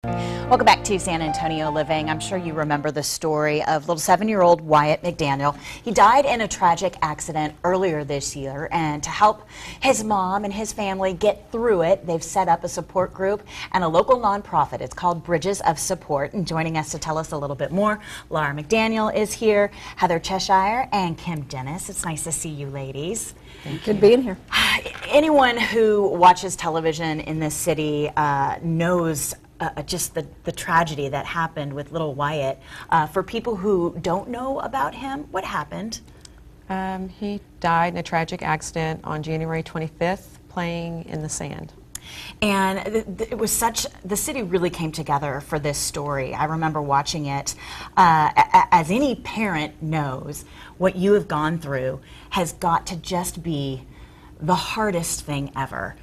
Welcome back to San Antonio Living. I'm sure you remember the story of little 7-year-old Wyatt McDaniel. He died in a tragic accident earlier this year, and to help his mom and his family get through it, they've set up a support group and a local nonprofit. It's called Bridges of Support, and joining us to tell us a little bit more, Laura McDaniel is here, Heather Cheshire, and Kim Dennis. It's nice to see you ladies. Good being here. Anyone who watches television in this city knows just the tragedy that happened with little Wyatt. For people who don't know about him, what happened? He died in a tragic accident on January 25th, playing in the sand. And it was the city really came together for this story. I remember watching it. As any parent knows, what you have gone through has got to just be the hardest thing ever.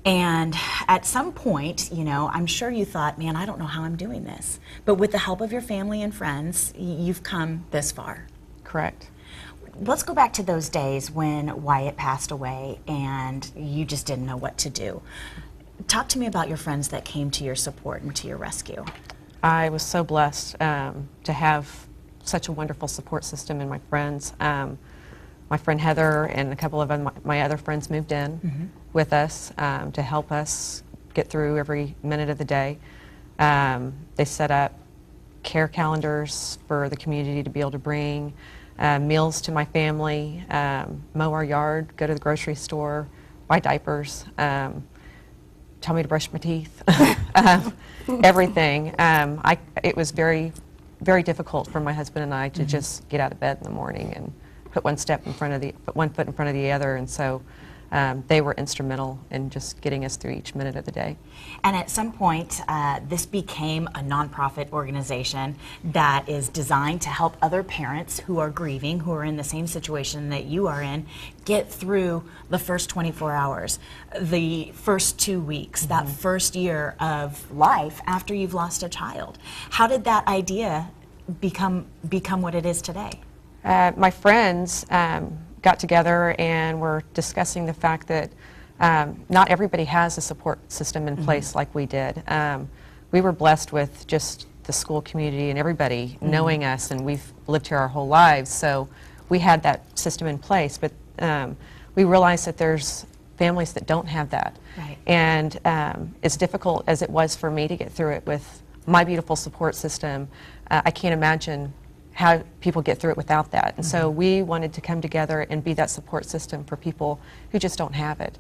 And at some point, you know, I'm sure you thought, man, I don't know how I'm doing this. But with the help of your family and friends, you've come this far. Correct. Let's go back to those days when Wyatt passed away and you just didn't know what to do. Talk to me about your friends that came to your support and to your rescue. I was so blessed to have such a wonderful support system in my friends. My friend Heather and a couple of my other friends moved in with us to help us get through every minute of the day. They set up care calendars for the community to be able to bring meals to my family, mow our yard, go to the grocery store, buy diapers, tell me to brush my teeth, everything. It was very, very difficult for my husband and I to just get out of bed in the morning and put one foot in front of the other, and so they were instrumental in just getting us through each minute of the day. And at some point, this became a nonprofit organization that is designed to help other parents who are grieving, who are in the same situation that you are in, get through the first 24 hours, the first 2 weeks, that first year of life after you've lost a child. How did that idea become what it is today? My friends got together and were discussing the fact that not everybody has a support system in place like we did. We were blessed with just the school community and everybody knowing us, and we've lived here our whole lives, so we had that system in place, but we realized that there's families that don't have that. Right. And as difficult as it was for me to get through it with my beautiful support system, I can't imagine how people get through it without that. And so we wanted to come together and be that support system for people who just don't have it.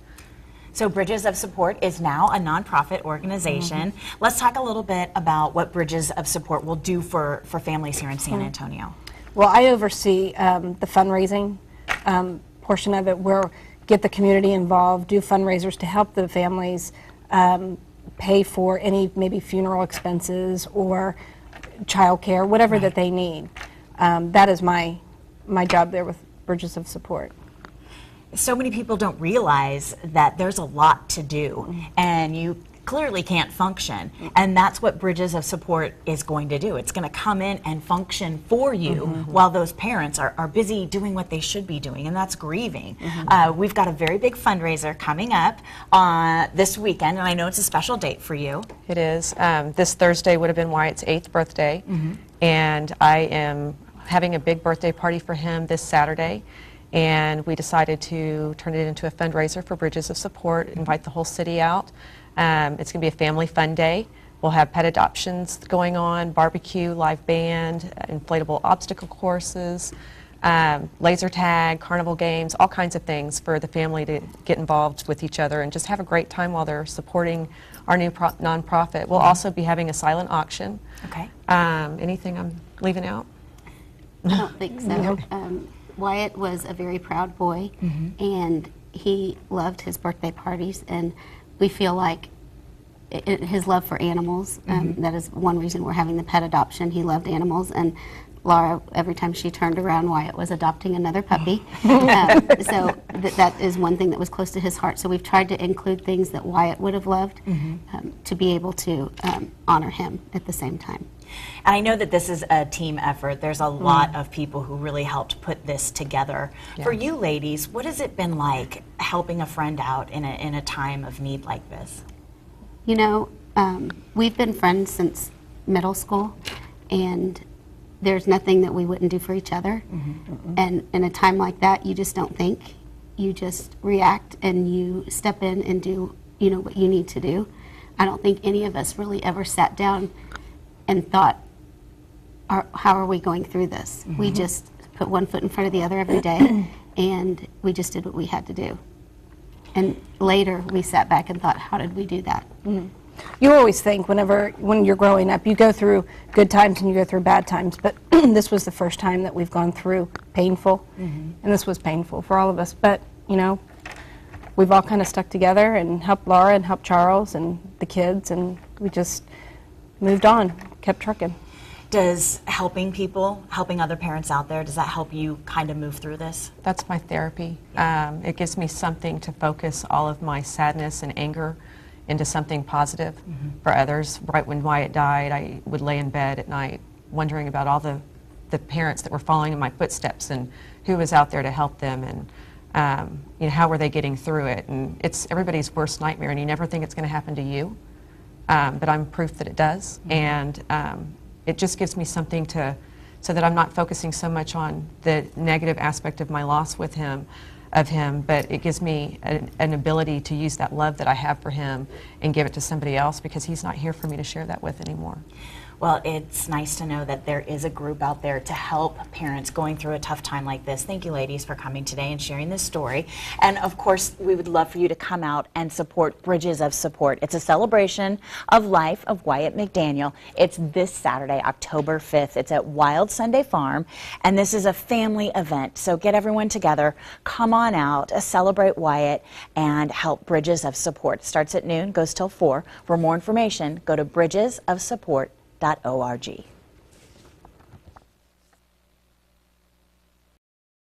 So Bridges of Support is now a nonprofit organization. Let's talk a little bit about what Bridges of Support will do for families here in San Antonio. Well, I oversee the fundraising portion of it, where get the community involved, do fundraisers to help the families pay for any maybe funeral expenses or child care, whatever that they need. That is my job there with Bridges of Support. So many people don't realize that there's a lot to do, and you clearly can't function, and that's what Bridges of Support is going to do. It's going to come in and function for you while those parents are busy doing what they should be doing, and that's grieving. We've got a very big fundraiser coming up this weekend, and I know it's a special date for you. It is. This Thursday would have been Wyatt's 8th birthday, and I am having a big birthday party for him this Saturday, and we decided to turn it into a fundraiser for Bridges of Support, invite the whole city out. It's going to be a family fun day. We'll have pet adoptions going on, barbecue, live band, inflatable obstacle courses, laser tag, carnival games, all kinds of things for the family to get involved with each other and just have a great time while they're supporting our new nonprofit. We'll also be having a silent auction. Okay. Anything I'm leaving out? I don't think so. Wyatt was a very proud boy, and he loved his birthday parties, and we feel like his love for animals, that is one reason we're having the pet adoption. He loved animals, and Laura, every time she turned around, Wyatt was adopting another puppy. So that is one thing that was close to his heart. So we've tried to include things that Wyatt would have loved to be able to honor him at the same time. And I know that this is a team effort. There's a lot of people who really helped put this together. Yeah. For you ladies, what has it been like helping a friend out in a time of need like this? You know, We've been friends since middle school, and there's nothing that we wouldn't do for each other. And in a time like that, you just don't think. You just react and you step in and do, what you need to do. I don't think any of us really ever sat down and thought, how are we going through this? We just put one foot in front of the other every day, and we just did what we had to do. And later, we sat back and thought, how did we do that? You always think when you're growing up, you go through good times and you go through bad times, but this was the first time that we've gone through painful, and this was painful for all of us. But, we've all kind of stuck together and helped Laura and helped Charles and the kids, and we just moved on, kept trucking. Does helping people, helping other parents out there, does that help you kind of move through this? That's my therapy. It gives me something to focus all of my sadness and anger into something positive for others. Right when Wyatt died, I would lay in bed at night wondering about all the parents that were following in my footsteps and who was out there to help them, and how were they getting through it. And it's everybody's worst nightmare, and you never think it's going to happen to you, but I'm proof that it does. And it just gives me something so that I'm not focusing so much on the negative aspect of my loss of him, but it gives me an ability to use that love that I have for him and give it to somebody else, because he's not here for me to share that with anymore. Well, it's nice to know that there is a group out there to help parents going through a tough time like this. Thank you, ladies, for coming today and sharing this story. And of course, we would love for you to come out and support Bridges of Support. It's a celebration of life of Wyatt McDaniel. It's this Saturday, October 5th. It's at Wild Sunday Farm, and this is a family event. So get everyone together, come on out, celebrate Wyatt, and help Bridges of Support. It starts at noon, goes till 4. For more information, go to bridgesofsupport.org.